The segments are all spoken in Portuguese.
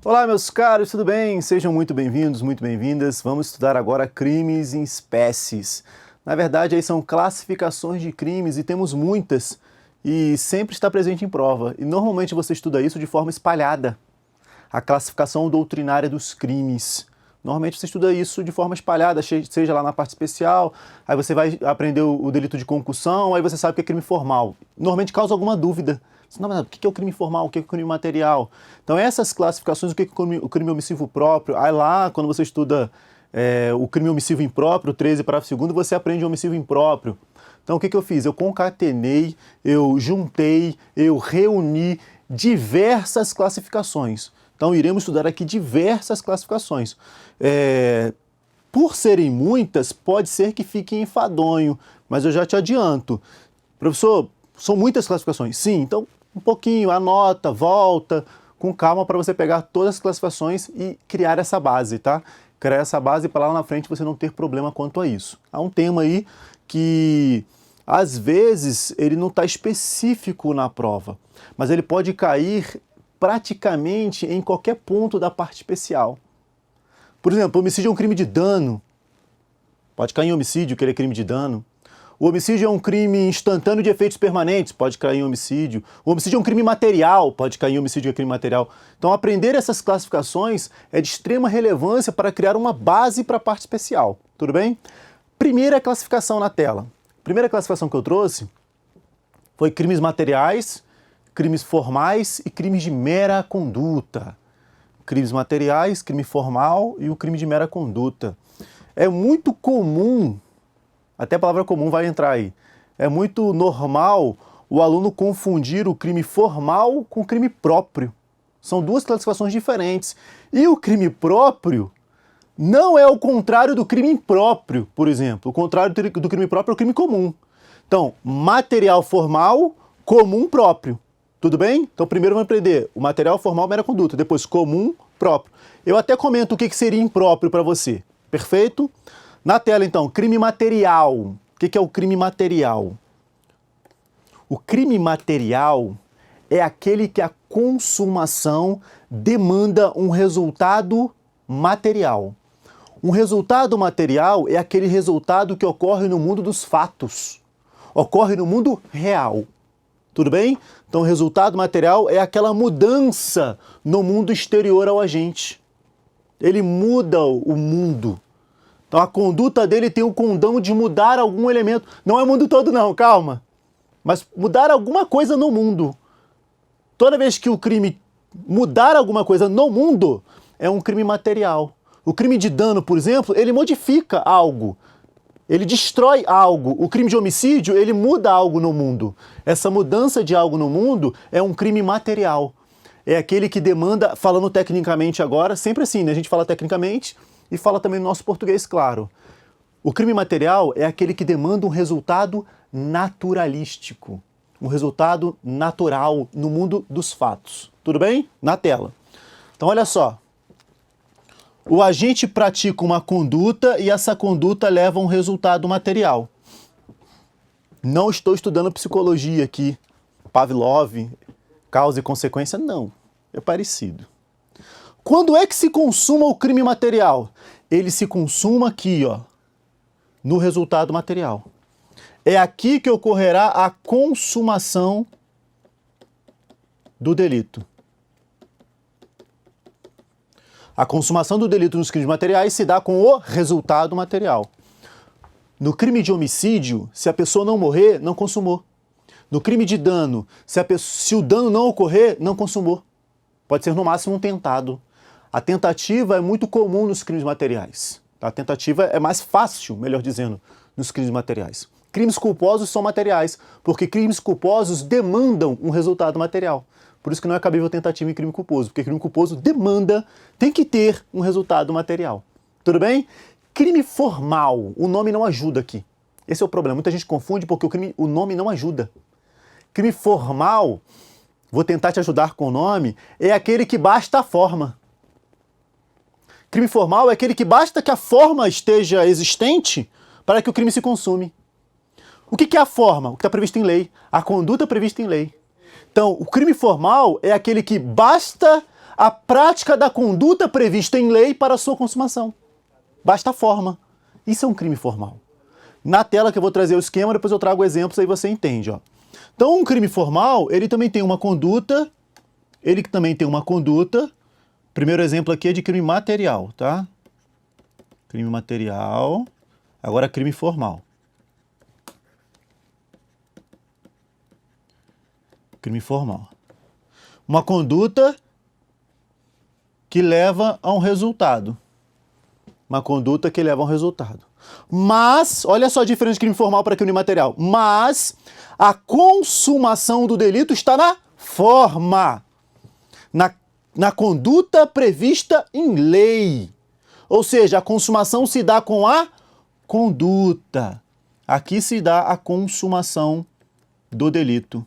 Olá, meus caros, tudo bem? Sejam muito bem-vindos, muito bem-vindas. Vamos estudar agora crimes em espécies. Na verdade, aí são classificações de crimes e temos muitas e sempre está presente em prova. E normalmente você estuda isso de forma espalhada. A classificação doutrinária dos crimes. Normalmente você estuda isso de forma espalhada, seja lá na parte especial, aí você vai aprender o delito de concussão, aí você sabe o que é crime formal. Normalmente causa alguma dúvida. Não, mas o que é o crime formal, o que é o crime material? Então essas classificações, o que é o crime omissivo próprio, aí lá quando você estuda o crime omissivo impróprio, 13 parágrafo 2º, você aprende o omissivo impróprio. Então o que eu fiz? Eu concatenei, eu juntei, eu reuni diversas classificações. Então iremos estudar aqui diversas classificações. Por serem muitas, pode ser que fique enfadonho, mas eu já te adianto. Professor, são muitas classificações? Sim, então um pouquinho, anota, volta, com calma para você pegar todas as classificações e criar essa base, tá? Criar essa base para lá na frente você não ter problema quanto a isso. Há um tema aí que, às vezes, ele não está específico na prova, mas ele pode cair praticamente em qualquer ponto da parte especial. Por exemplo, homicídio é um crime de dano. Pode cair em homicídio, que ele é crime de dano. O homicídio é um crime instantâneo de efeitos permanentes, pode cair em homicídio. O homicídio é um crime material, pode cair em homicídio, que é crime material. Então, aprender essas classificações é de extrema relevância para criar uma base para a parte especial, tudo bem? Primeira classificação na tela. Primeira classificação que eu trouxe foi crimes materiais, crimes formais e crimes de mera conduta. Crimes materiais, crime formal e o crime de mera conduta. É muito comum, até a palavra comum vai entrar aí, é muito normal o aluno confundir o crime formal com o crime próprio. São duas classificações diferentes. E o crime próprio não é o contrário do crime impróprio, por exemplo. O contrário do crime próprio é o crime comum. Então, material formal, comum próprio. Tudo bem? Então primeiro vamos aprender o material formal, mera conduta, depois comum, próprio. Eu até comento o que seria impróprio para você. Perfeito? Na tela, então, crime material. O que é o crime material? O crime material é aquele que a consumação demanda um resultado material. Um resultado material é aquele resultado que ocorre no mundo dos fatos. Ocorre no mundo real. Tudo bem? Então, o resultado material é aquela mudança no mundo exterior ao agente. Ele muda o mundo. Então, a conduta dele tem o condão de mudar algum elemento. Não é o mundo todo não, calma. Mas mudar alguma coisa no mundo. Toda vez que o crime mudar alguma coisa no mundo, é um crime material. O crime de dano, por exemplo, ele modifica algo. Ele destrói algo. O crime de homicídio, ele muda algo no mundo. Essa mudança de algo no mundo é um crime material. É aquele que demanda, falando tecnicamente agora, sempre assim, né? A gente fala tecnicamente e fala também no nosso português, claro. O crime material é aquele que demanda um resultado naturalístico. Um resultado natural no mundo dos fatos. Tudo bem? Na tela. Então, olha só. O agente pratica uma conduta e essa conduta leva a um resultado material. Não estou estudando psicologia aqui, Pavlov, causa e consequência, não. É parecido. Quando é que se consuma o crime material? Ele se consuma aqui, ó, no resultado material. É aqui que ocorrerá a consumação do delito. A consumação do delito nos crimes materiais se dá com o resultado material. No crime de homicídio, se a pessoa não morrer, não consumou. No crime de dano, se o dano não ocorrer, não consumou. Pode ser no máximo um tentado. A tentativa é muito comum nos crimes materiais. A tentativa é mais fácil, melhor dizendo, nos crimes materiais. Crimes culposos são materiais, porque crimes culposos demandam um resultado material. Por isso que não é cabível tentativa em crime culposo, porque crime culposo demanda, tem que ter um resultado material. Tudo bem? Crime formal, o nome não ajuda aqui. Esse é o problema, muita gente confunde porque o nome não ajuda. Crime formal, vou tentar te ajudar com o nome, é aquele que basta a forma. Crime formal é aquele que basta que a forma esteja existente para que o crime se consume. O que é a forma? O que está previsto em lei. A conduta prevista em lei. Então, o crime formal é aquele que basta a prática da conduta prevista em lei para sua consumação. Basta a forma. Isso é um crime formal. Na tela que eu vou trazer o esquema, depois eu trago exemplos, aí você entende, ó. Então, um crime formal, ele também tem uma conduta, primeiro exemplo aqui é de crime material, tá? Crime material, agora crime formal. Crime formal. Uma conduta que leva a um resultado. Uma conduta que leva a um resultado. Mas, olha só a diferença de crime formal para crime material. Mas a consumação do delito está na forma, na conduta prevista em lei. Ou seja, a consumação se dá com a conduta. Aqui se dá a consumação do delito.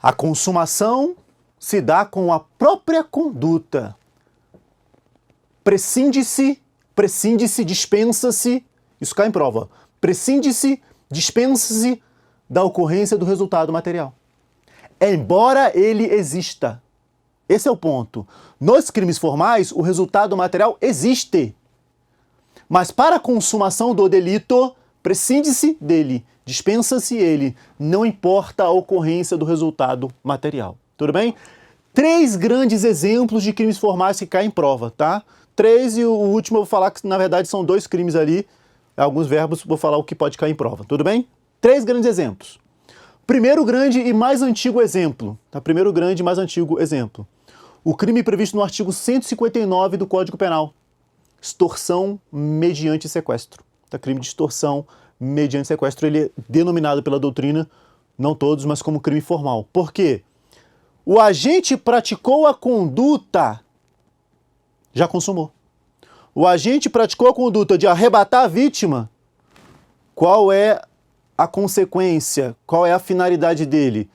A consumação se dá com a própria conduta. Prescinde-se, dispensa-se, isso cai em prova. Prescinde-se, dispensa-se da ocorrência do resultado material. Embora ele exista. Esse é o ponto. Nos crimes formais, o resultado material existe. Mas para a consumação do delito, prescinde-se dele, dispensa-se ele, não importa a ocorrência do resultado material. Tudo bem? 3 grandes exemplos de crimes formais que caem em prova, tá? 3 e o último eu vou falar que na verdade são 2 crimes ali, alguns verbos, vou falar o que pode cair em prova, tudo bem? 3 grandes exemplos. Primeiro grande e mais antigo exemplo, tá? Primeiro grande e mais antigo exemplo. O crime previsto no artigo 159 do Código Penal. Extorsão mediante sequestro. Tá? Crime de extorsão mediante sequestro, ele é denominado pela doutrina, não todos, mas como crime formal. Por quê? O agente praticou a conduta, já consumou. O agente praticou a conduta de arrebatar a vítima. Qual é a consequência? Qual é a finalidade dele?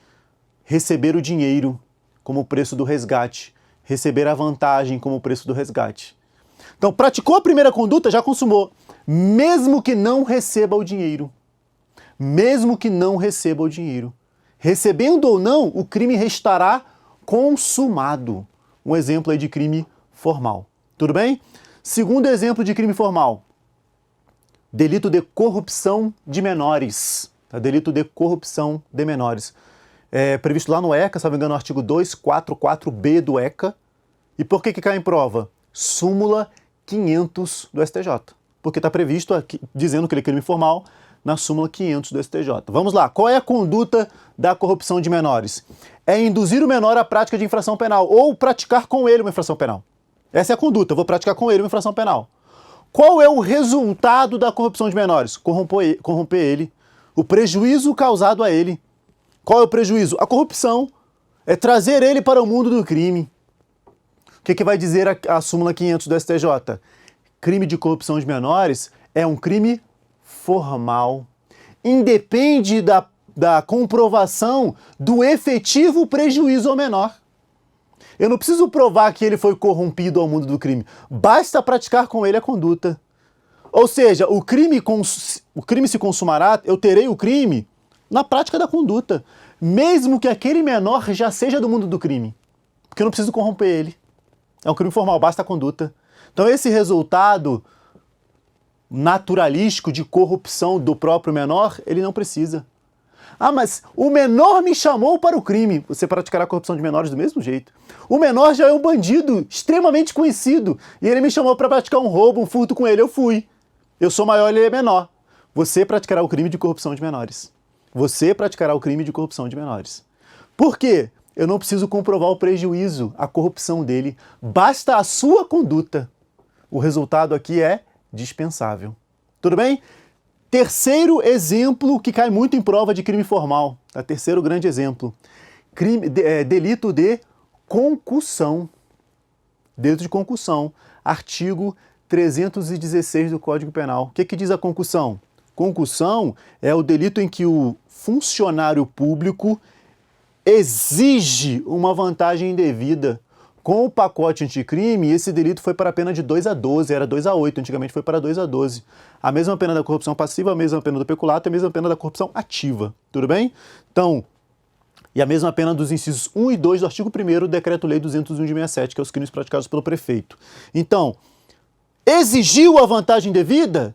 Receber o dinheiro como preço do resgate. Receber a vantagem como preço do resgate. Então, praticou a primeira conduta, já consumou. Mesmo que não receba o dinheiro. Mesmo que não receba o dinheiro. Recebendo ou não, o crime restará consumado. Um exemplo aí de crime formal. Tudo bem? Segundo exemplo de crime formal. Delito de corrupção de menores. Tá? Delito de corrupção de menores. É previsto lá no ECA, se não me engano, no artigo 244B do ECA. E por que cai em prova? Súmula 500 do STJ. Porque está previsto aqui, dizendo que ele é crime formal, na súmula 500 do STJ. Vamos lá, qual é a conduta da corrupção de menores? É induzir o menor à prática de infração penal, ou praticar com ele uma infração penal. Essa é a conduta, eu vou praticar com ele uma infração penal. Qual é o resultado da corrupção de menores? Corromper ele, o prejuízo causado a ele. Qual é o prejuízo? A corrupção. É trazer ele para o mundo do crime. O que vai dizer a súmula 500 do STJ? Crime de corrupção de menores é um crime formal. Independe da comprovação do efetivo prejuízo ao menor. Eu não preciso provar que ele foi corrompido ao mundo do crime. Basta praticar com ele a conduta. Ou seja, o crime se consumará, eu terei o crime na prática da conduta. Mesmo que aquele menor já seja do mundo do crime. Porque eu não preciso corromper ele. É um crime formal, basta a conduta. Então esse resultado naturalístico de corrupção do próprio menor, ele não precisa. Ah, mas o menor me chamou para o crime. Você praticará a corrupção de menores do mesmo jeito. O menor já é um bandido extremamente conhecido e ele me chamou para praticar um roubo, um furto com ele, eu fui. Eu sou maior, ele é menor. Você praticará o crime de corrupção de menores. Você praticará o crime de corrupção de menores. Por quê? Eu não preciso comprovar o prejuízo, a corrupção dele. Basta a sua conduta. O resultado aqui é dispensável. Tudo bem? Terceiro exemplo que cai muito em prova de crime formal. Tá? Terceiro grande exemplo. Delito de concussão. Delito de concussão. Artigo 316 do Código Penal. O que diz a concussão? Concussão é o delito em que o funcionário público exige uma vantagem indevida. Com o pacote anticrime, esse delito foi para a pena de 2 a 12, era 2 a 8, antigamente foi para 2 a 12. A mesma pena da corrupção passiva, a mesma pena do peculato e a mesma pena da corrupção ativa, tudo bem? Então, E a mesma pena dos incisos 1 e 2 do artigo 1º do Decreto-Lei 201 de 67, que é os crimes praticados pelo prefeito. Então, exigiu a vantagem devida,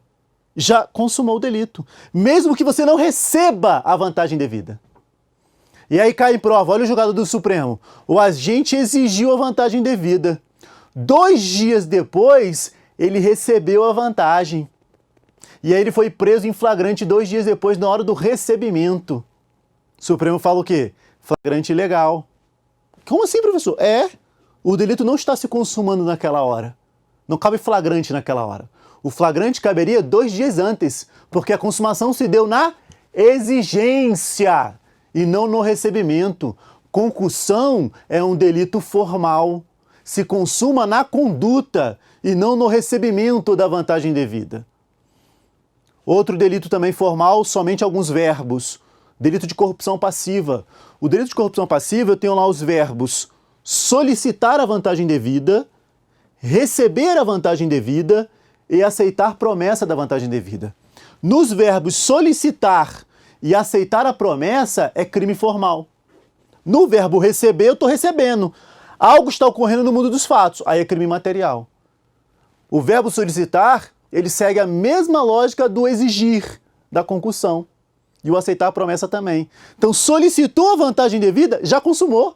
já consumou o delito, mesmo que você não receba a vantagem devida. E aí cai em prova, olha o julgado do Supremo, o agente exigiu a vantagem devida. 2 dias depois, ele recebeu a vantagem. E aí ele foi preso em flagrante 2 dias depois, na hora do recebimento. O Supremo fala o quê? Flagrante ilegal. Como assim, professor? O delito não está se consumando naquela hora. Não cabe flagrante naquela hora. O flagrante caberia 2 dias antes, porque a consumação se deu na exigência e não no recebimento. Concussão é um delito formal. Se consuma na conduta e não no recebimento da vantagem devida. Outro delito também formal, somente alguns verbos. Delito de corrupção passiva. O delito de corrupção passiva, eu tenho lá os verbos solicitar a vantagem devida, receber a vantagem devida e aceitar promessa da vantagem devida. Nos verbos solicitar e aceitar a promessa é crime formal. No verbo receber, eu estou recebendo. Algo está ocorrendo no mundo dos fatos, aí é crime material. O verbo solicitar, ele segue a mesma lógica do exigir, da concussão. E o aceitar a promessa também. Então, solicitou a vantagem devida, já consumou.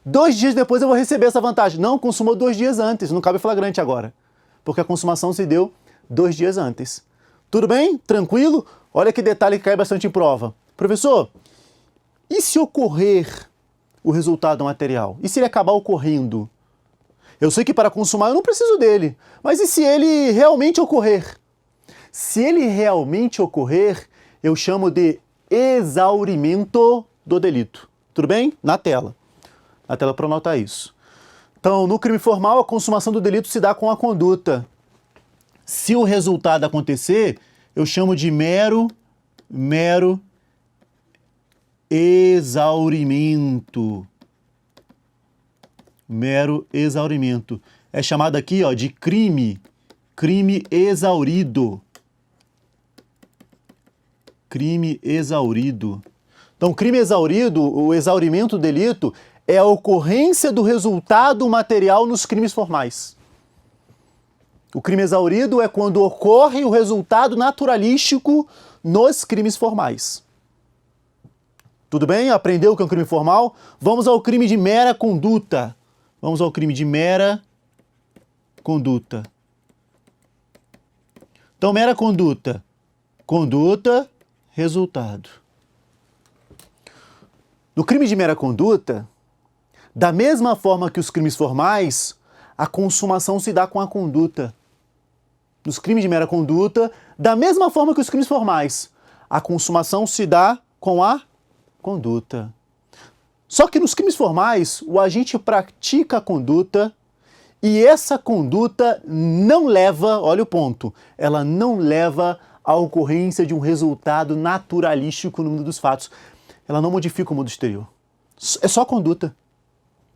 2 dias depois eu vou receber essa vantagem. Não, consumou 2 dias antes, não cabe flagrante agora. Porque a consumação se deu 2 dias antes. Tudo bem? Tranquilo? Olha que detalhe que cai bastante em prova. Professor, e se ocorrer o resultado material? E se ele acabar ocorrendo? Eu sei que para consumar eu não preciso dele, mas e se ele realmente ocorrer? Se ele realmente ocorrer, eu chamo de exaurimento do delito. Tudo bem? Na tela. Na tela para anotar isso. Então, no crime formal, a consumação do delito se dá com a conduta. Se o resultado acontecer, eu chamo de mero exaurimento. Mero exaurimento. É chamado aqui, ó, de crime exaurido. Crime exaurido. Então, crime exaurido, o exaurimento do delito, é a ocorrência do resultado material nos crimes formais. O crime exaurido é quando ocorre o resultado naturalístico nos crimes formais. Tudo bem? Aprendeu o que é um crime formal? Vamos ao crime de mera conduta. Vamos ao crime de mera conduta. Então, mera conduta. Conduta, resultado. No crime de mera conduta, da mesma forma que os crimes formais, a consumação se dá com a conduta. Nos crimes de mera conduta, da mesma forma que os crimes formais, a consumação se dá com a conduta. Só que nos crimes formais, o agente pratica a conduta e essa conduta não leva, olha o ponto, ela não leva à ocorrência de um resultado naturalístico no mundo dos fatos. Ela não modifica o mundo exterior. É só a conduta.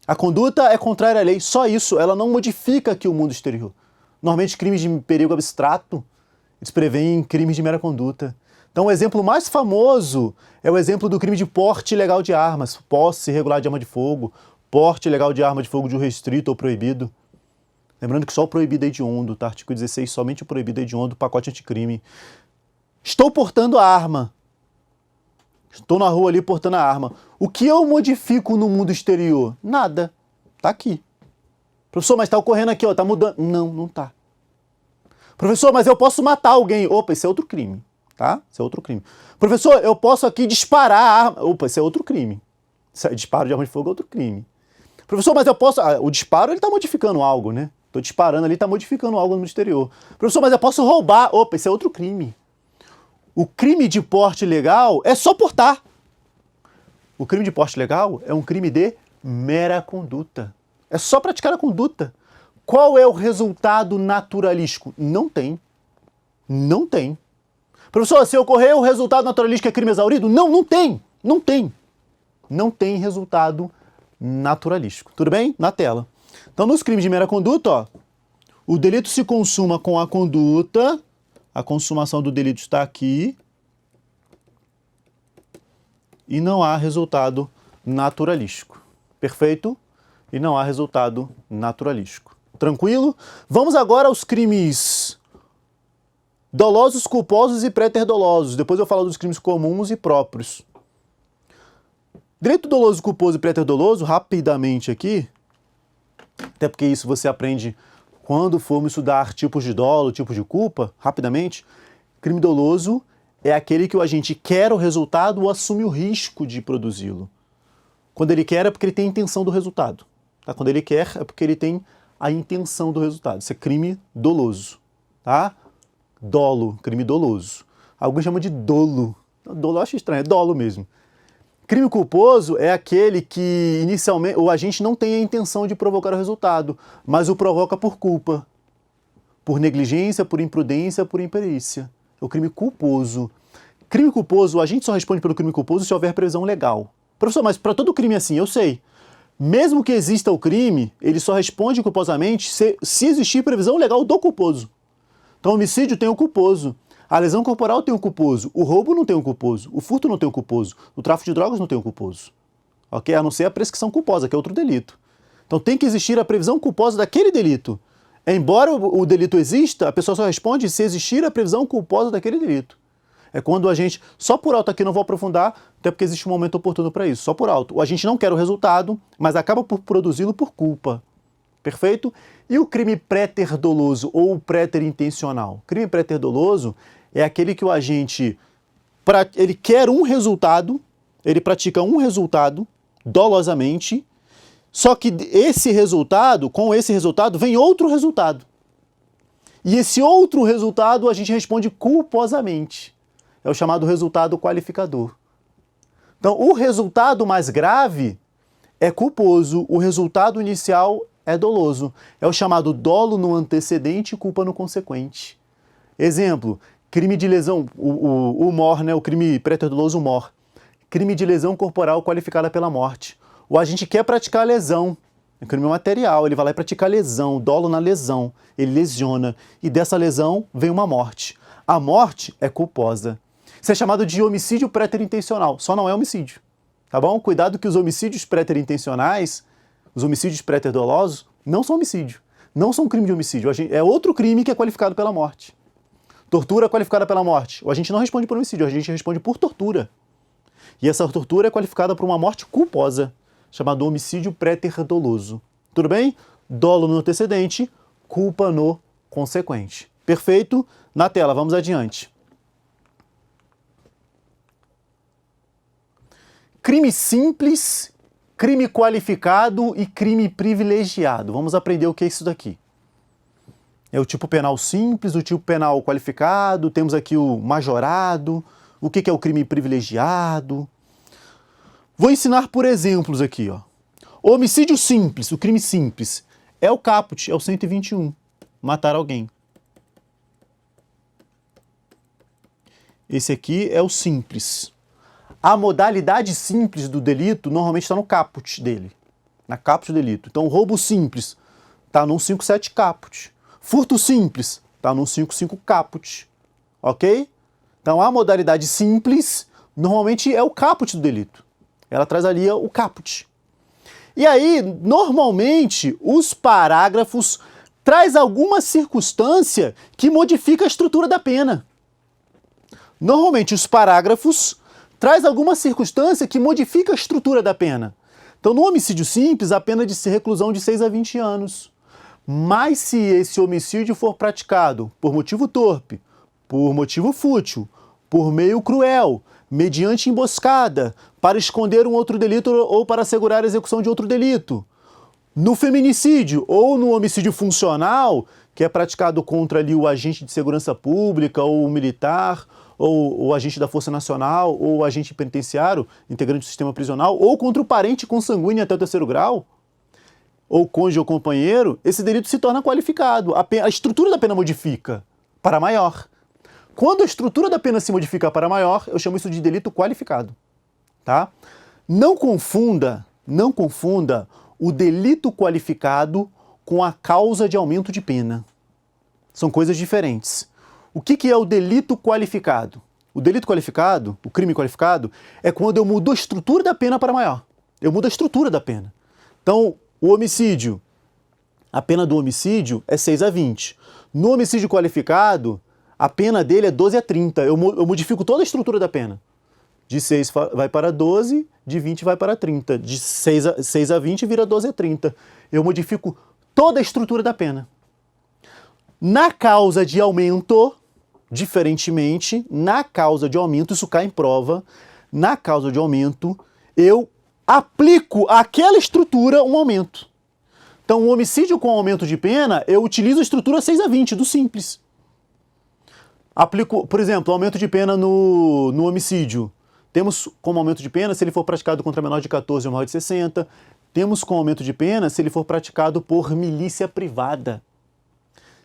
A conduta é contrária à lei, só isso, ela não modifica aqui o mundo exterior. Normalmente, crimes de perigo abstrato, eles prevêem crimes de mera conduta. Então, o exemplo mais famoso é o exemplo do crime de porte ilegal de armas, posse irregular de arma de fogo, porte ilegal de arma de fogo de uso restrito ou proibido. Lembrando que só o proibido é hediondo, tá? Artigo 16, somente o proibido é hediondo, pacote anticrime. Estou portando a arma. Estou na rua ali portando a arma. O que eu modifico no mundo exterior? Nada. Tá aqui. Professor, mas tá ocorrendo aqui, ó, tá mudando. Não, não tá. Professor, mas eu posso matar alguém. Opa, esse é outro crime, tá? Esse é outro crime. Professor, eu posso aqui disparar a arma. Opa, esse é outro crime. Disparo de arma de fogo é outro crime. Professor, mas eu posso... o disparo, ele tá modificando algo, né? Tô disparando ali, tá modificando algo no exterior. Professor, mas eu posso roubar. Opa, esse é outro crime. O crime de porte ilegal é só portar. O crime de porte ilegal é um crime de mera conduta. É só praticar a conduta. Qual é o resultado naturalístico? Não tem. Não tem. Professor, se ocorrer o resultado naturalístico é crime exaurido? Não, não tem. Não tem. Não tem resultado naturalístico. Tudo bem? Na tela. Então, nos crimes de mera conduta, ó, o delito se consuma com a conduta. A consumação do delito está aqui. E não há resultado naturalístico. Perfeito? E não há resultado naturalístico. Tranquilo? Vamos agora aos crimes dolosos, culposos e préter-dolosos. Depois eu falo dos crimes comuns e próprios. Direito doloso, culposo e préter-doloso, rapidamente aqui, até porque isso você aprende quando formos estudar tipos de dolo, tipos de culpa, rapidamente. Crime doloso é aquele que o agente quer o resultado ou assume o risco de produzi-lo. Quando ele quer é porque ele tem a intenção do resultado. Tá? Quando ele quer é porque ele tem a intenção do resultado. Isso é crime doloso. Tá? Dolo, crime doloso. Alguns chamam de dolo. Dolo eu acho estranho, é dolo mesmo. Crime culposo é aquele que inicialmente o agente não tem a intenção de provocar o resultado, mas o provoca por culpa, por negligência, por imprudência, por imperícia. É o crime culposo. Crime culposo, o agente só responde pelo crime culposo se houver previsão legal. Professor, mas para todo crime é assim, eu sei. Mesmo que exista o crime, ele só responde culposamente se existir previsão legal do culposo. Então, o homicídio tem o culposo. A lesão corporal tem um culposo, o roubo não tem um culposo, o furto não tem um culposo, o tráfico de drogas não tem um culposo. Ok? A não ser a prescrição culposa, que é outro delito. Então tem que existir a previsão culposa daquele delito. Embora o delito exista, a pessoa só responde se existir a previsão culposa daquele delito. É quando a gente, só por alto aqui não vou aprofundar, até porque existe um momento oportuno para isso, só por alto. A gente não quer o resultado, mas acaba por produzi-lo por culpa. Perfeito? E o crime préter-doloso ou préter-intencional? Crime préter-doloso é aquele que o agente ele quer um resultado, ele pratica um resultado dolosamente, só que com esse resultado vem outro resultado. E esse outro resultado a gente responde culposamente. É o chamado resultado qualificador. Então, o resultado mais grave é culposo, o resultado inicial é doloso. É o chamado dolo no antecedente e culpa no consequente. Exemplo, crime de lesão, o mor, né? O crime préter-doloso mor. Crime de lesão corporal qualificada pela morte. O agente quer praticar a lesão, é crime material, ele vai lá e pratica a lesão, dolo na lesão, ele lesiona, e dessa lesão vem uma morte. A morte é culposa. Isso é chamado de homicídio préter-intencional, só não é homicídio, tá bom? Cuidado que os homicídios préter-intencionais, os homicídios préter-dolosos, não são homicídio, não são crime de homicídio, é outro crime que é qualificado pela morte. Tortura qualificada pela morte, o agente não responde por homicídio, a gente responde por tortura. E essa tortura é qualificada por uma morte culposa, chamado homicídio préter-doloso. Tudo bem? Dolo no antecedente, culpa no consequente. Perfeito? Na tela, vamos adiante. Crime simples, crime qualificado e crime privilegiado. Vamos aprender o que é isso daqui. É o tipo penal simples, o tipo penal qualificado, temos aqui o majorado, o que é o crime privilegiado. Vou ensinar por exemplos aqui, ó. O homicídio simples, o crime simples, é o caput, é o 121, matar alguém. Esse aqui é o simples. A modalidade simples do delito normalmente está no caput dele, na caput do delito. Então, roubo simples está no 157 caput. Furto simples está no 155 caput, ok? Então, a modalidade simples normalmente é o caput do delito. Ela traz ali o caput. E aí, normalmente, os parágrafos traz alguma circunstância que modifica a estrutura da pena. Normalmente, os parágrafos traz alguma circunstância que modifica a estrutura da pena. Então, no homicídio simples, a pena é de reclusão de 6 a 20 anos. Mas se esse homicídio for praticado por motivo torpe, por motivo fútil, por meio cruel, mediante emboscada, para esconder um outro delito ou para assegurar a execução de outro delito, no feminicídio ou no homicídio funcional, que é praticado contra ali o agente de segurança pública ou o militar, ou o agente da Força Nacional, ou o agente penitenciário, integrante do sistema prisional, ou contra o parente consanguíneo até o 3º grau, ou cônjuge ou companheiro, esse delito se torna qualificado. A estrutura da pena modifica para maior. Quando a estrutura da pena se modifica para maior, eu chamo isso de delito qualificado. Tá? Não confunda o delito qualificado com a causa de aumento de pena. São coisas diferentes. O que é o delito qualificado? O delito qualificado, o crime qualificado, é quando eu mudo a estrutura da pena para maior. Eu mudo a estrutura da pena. Então, o homicídio, a pena do homicídio é 6 a 20. No homicídio qualificado, a pena dele é 12 a 30. Eu modifico toda a estrutura da pena. De 6 vai para 12, de 20 vai para 30. De 6 a 20 vira 12 a 30. Eu modifico toda a estrutura da pena. Na causa de aumento, diferentemente, na causa de aumento, isso cai em prova, na causa de aumento, eu aplico àquela estrutura um aumento. Então, o homicídio com aumento de pena, eu utilizo a estrutura 6 a 20, do simples. Aplico, por exemplo, aumento de pena no homicídio. Temos como aumento de pena se ele for praticado contra menor de 14 ou maior de 60. Temos como aumento de pena se ele for praticado por milícia privada.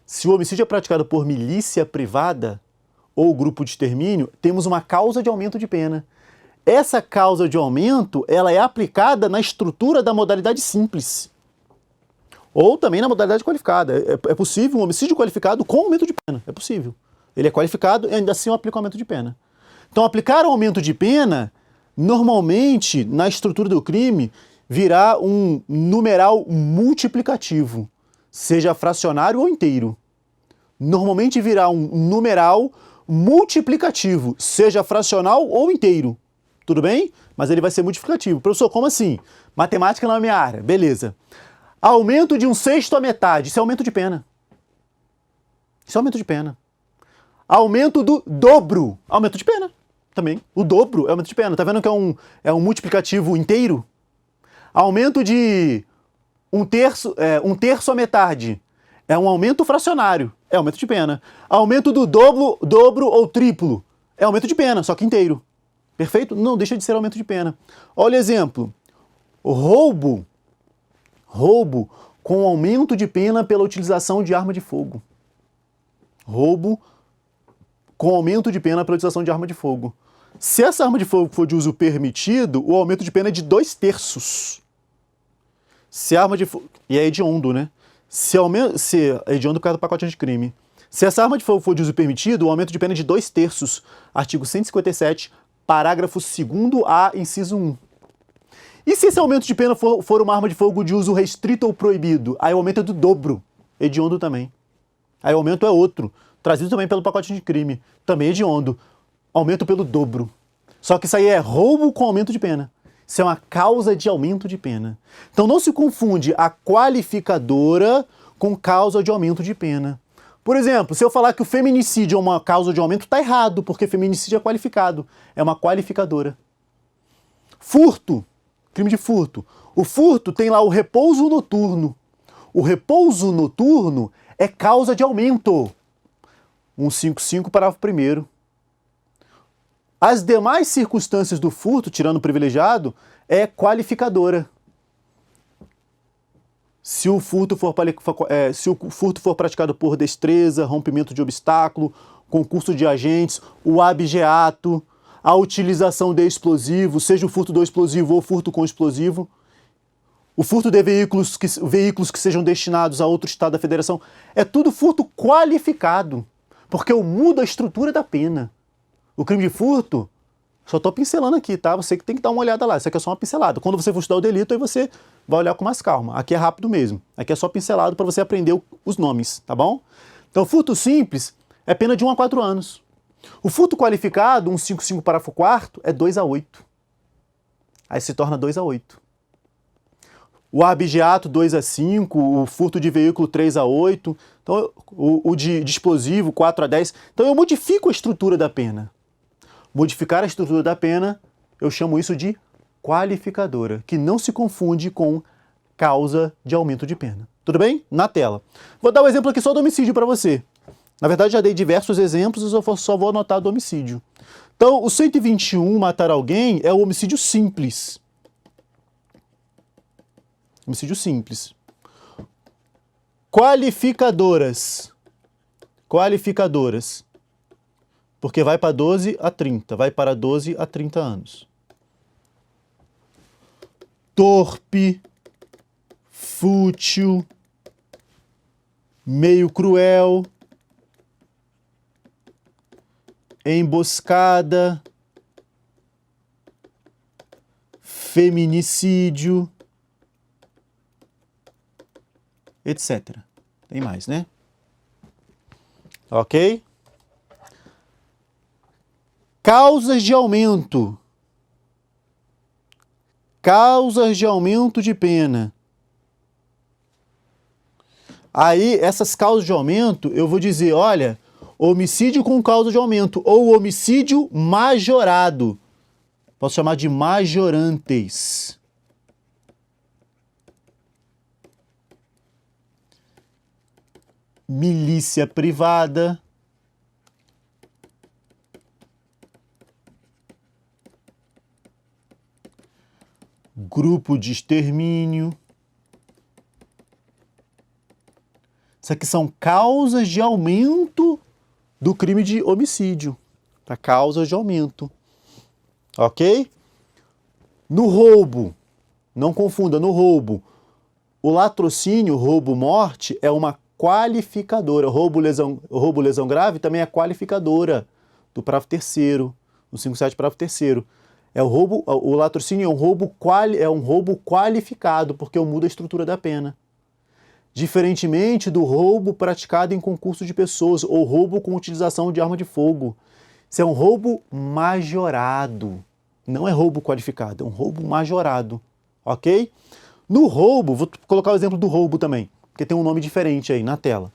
Se o homicídio é praticado por milícia privada ou grupo de extermínio, temos uma causa de aumento de pena. Essa causa de aumento, ela é aplicada na estrutura da modalidade simples. Ou também na modalidade qualificada. É possível um homicídio qualificado com aumento de pena. É possível. Ele é qualificado e ainda assim eu aplico aumento de pena. Então, aplicar o aumento de pena, normalmente, na estrutura do crime, virá um numeral multiplicativo, seja fracionário ou inteiro. Normalmente virá um numeral multiplicativo, seja fracional ou inteiro. Tudo bem? Mas ele vai ser multiplicativo. Professor, como assim? Matemática não é minha área. Beleza. Aumento de 1/6 à metade. Isso é aumento de pena. Isso é aumento de pena. Aumento do dobro. Aumento de pena. Também. O dobro é aumento de pena. Tá vendo que é um multiplicativo inteiro? Aumento de 1/3 à metade. É um aumento fracionário. É aumento de pena. Aumento do dobro ou triplo. É aumento de pena, só que inteiro. Perfeito? Não deixa de ser aumento de pena. Olha o exemplo. Roubo com aumento de pena pela utilização de arma de fogo. Roubo com aumento de pena pela utilização de arma de fogo. Se essa arma de fogo for de uso permitido, o aumento de pena é de 2/3. Se a arma de fogo... E é hediondo, né? Se é hediondo por causa do pacote anticrime. Se essa arma de fogo for de uso permitido, o aumento de pena é de 2/3. Artigo 157, parágrafo 2º-A, inciso 1. E se esse aumento de pena for uma arma de fogo de uso restrito ou proibido? Aí o aumento é do dobro. Hediondo também. Aí o aumento é outro. Trazido também pelo pacote de crime. Também hediondo. Aumento pelo dobro. Só que isso aí é roubo com aumento de pena. Isso é uma causa de aumento de pena. Então não se confunde a qualificadora com causa de aumento de pena. Por exemplo, se eu falar que o feminicídio é uma causa de aumento, está errado, porque feminicídio é qualificado. É uma qualificadora. Furto. Crime de furto. O furto tem lá o repouso noturno. O repouso noturno é causa de aumento. 155, parágrafo 1º. As demais circunstâncias do furto, tirando o privilegiado, é qualificadora. Se o furto for praticado por destreza, rompimento de obstáculo, concurso de agentes, o abigeato, a utilização de explosivo, seja o furto do explosivo ou furto com explosivo, o furto de veículos que sejam destinados a outro estado da federação, é tudo furto qualificado, porque eu mudo a estrutura da pena. O crime de furto, só estou pincelando aqui, tá? Você que tem que dar uma olhada lá, isso aqui é só uma pincelada. Quando você for estudar o delito, aí você vai olhar com mais calma. Aqui é rápido mesmo, aqui é só pincelado para você aprender os nomes, tá bom? Então, furto simples é pena de 1 a 4 anos. O furto qualificado, 155 parágrafo 4º, é 2 a 8. Aí se torna 2 a 8. O abigeato 2 a 5, o furto de veículo 3 a 8, então, o de explosivo 4 a 10. Então eu modifico a estrutura da pena. Modificar a estrutura da pena, eu chamo isso de qualificadora, que não se confunde com causa de aumento de pena. Tudo bem? Na tela. Vou dar um exemplo aqui só do homicídio para você. Na verdade, já dei diversos exemplos, eu só vou anotar do homicídio. Então, o 121, matar alguém, é o homicídio simples. Homicídio simples. Qualificadoras. Qualificadoras. Porque vai para 12 a 30. Vai para 12 a 30 anos. Torpe. Fútil. Meio cruel. Emboscada. feminicídio, etc. Tem mais, né? Ok? Causas de aumento. Causas de aumento de pena. Aí, essas causas de aumento, eu vou dizer, olha, homicídio com causa de aumento ou homicídio majorado. Posso chamar de majorantes. Milícia privada. Grupo de extermínio. Isso aqui são causas de aumento do crime de homicídio. Tá? Causas de aumento. Ok? No roubo, não confunda, no roubo, o latrocínio, roubo-morte, é uma qualificadora. Roubo-lesão grave também é qualificadora do parágrafo 3º, no 57, parágrafo 3º. O latrocínio é um roubo qualificado, porque eu mudo a estrutura da pena. Diferentemente do roubo praticado em concurso de pessoas ou roubo com utilização de arma de fogo. Isso é um roubo majorado. Não é roubo qualificado, é um roubo majorado. Ok? No roubo, vou colocar o exemplo do roubo também, porque tem um nome diferente aí na tela.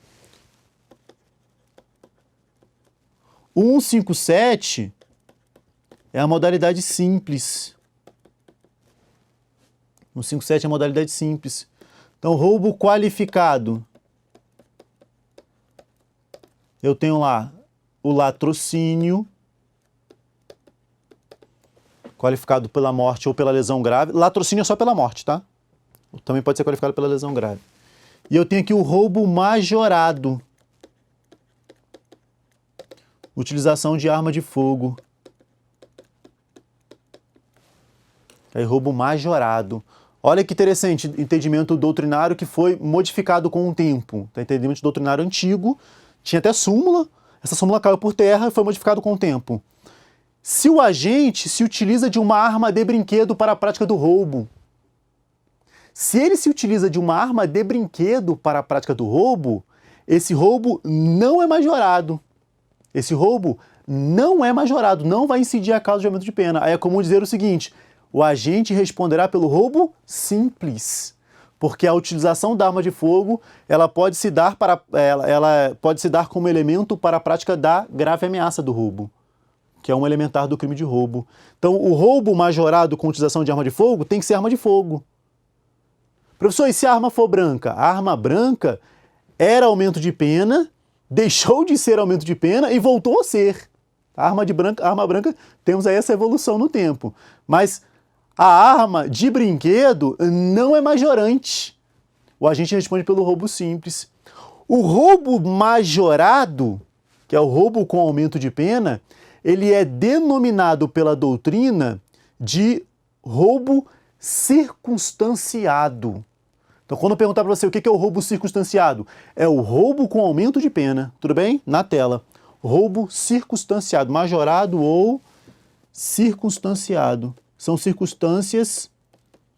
O 157 é a modalidade simples. O 157 é a modalidade simples. Então, roubo qualificado. Eu tenho lá o latrocínio, qualificado pela morte ou pela lesão grave. Latrocínio é só pela morte, tá? Também pode ser qualificado pela lesão grave. E eu tenho aqui o roubo majorado. Utilização de arma de fogo. Aí, roubo majorado. Olha que interessante, entendimento doutrinário que foi modificado com o tempo. Tá? Entendimento doutrinário antigo, tinha até súmula, essa súmula caiu por terra e foi modificado com o tempo. Se o agente se utiliza de uma arma de brinquedo para a prática do roubo, se ele se utiliza de uma arma de brinquedo para a prática do roubo, esse roubo não é majorado. Esse roubo não é majorado, não vai incidir a causa de aumento de pena. Aí é comum dizer o seguinte: o agente responderá pelo roubo simples, porque a utilização da arma de fogo ela pode se dar como elemento para a prática da grave ameaça do roubo, que é um elementar do crime de roubo. Então, o roubo majorado com utilização de arma de fogo tem que ser arma de fogo. Professor, e se a arma for branca? A arma branca era aumento de pena, deixou de ser aumento de pena e voltou a ser. A arma branca, temos aí essa evolução no tempo. Mas a arma de brinquedo não é majorante. O agente responde pelo roubo simples. O roubo majorado, que é o roubo com aumento de pena, ele é denominado pela doutrina de roubo circunstanciado. Então, quando eu perguntar para você o que é o roubo circunstanciado, é o roubo com aumento de pena. Tudo bem? Na tela. Roubo circunstanciado, majorado ou circunstanciado. São circunstâncias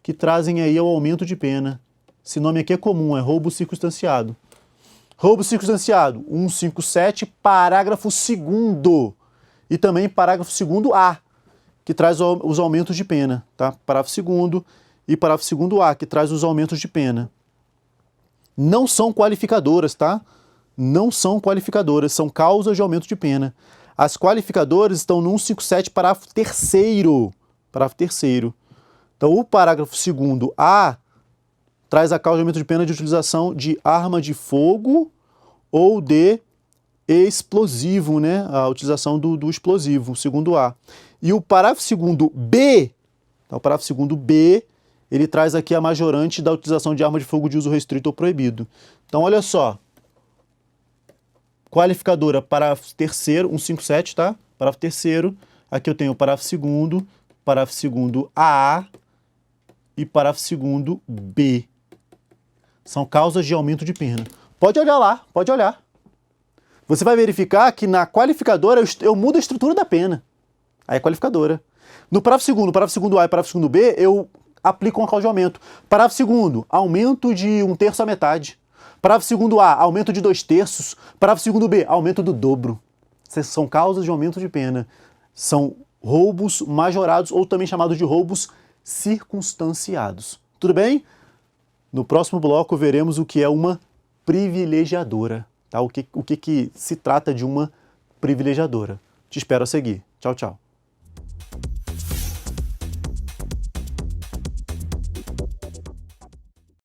que trazem aí ao aumento de pena. Esse nome aqui é comum, é roubo circunstanciado. Roubo circunstanciado, 157, parágrafo 2º. E também parágrafo 2º-A, que traz os aumentos de pena. Tá? Parágrafo 2º e parágrafo 2º-A, que traz os aumentos de pena. Não são qualificadoras, tá? Não são qualificadoras, são causas de aumento de pena. As qualificadoras estão no 157, parágrafo 3º. Parágrafo 3º. Então, o parágrafo 2º-A traz a causa de aumento de pena de utilização de arma de fogo ou de explosivo, né? A utilização do explosivo, segundo A. E o parágrafo 2º-B, então, o parágrafo 2º-B, ele traz aqui a majorante da utilização de arma de fogo de uso restrito ou proibido. Então, olha só. Qualificadora, parágrafo 3º, 157, tá? Parágrafo 3º. Aqui eu tenho o parágrafo 2º, parágrafo 2º-A e parágrafo 2º-B. São causas de aumento de pena. Pode olhar lá, pode olhar. Você vai verificar que na qualificadora eu mudo a estrutura da pena. Aí é qualificadora. No parágrafo segundo A e parágrafo segundo B, eu aplico uma causa de aumento. Parágrafo segundo, aumento de 1/3 à metade. Parágrafo segundo A, aumento de 2/3. Parágrafo segundo B, aumento do dobro. Essas são causas de aumento de pena. São roubos majorados, ou também chamados de roubos circunstanciados. Tudo bem? No próximo bloco veremos o que é uma privilegiadora. Tá? O que se trata de uma privilegiadora. Te espero a seguir. Tchau, tchau.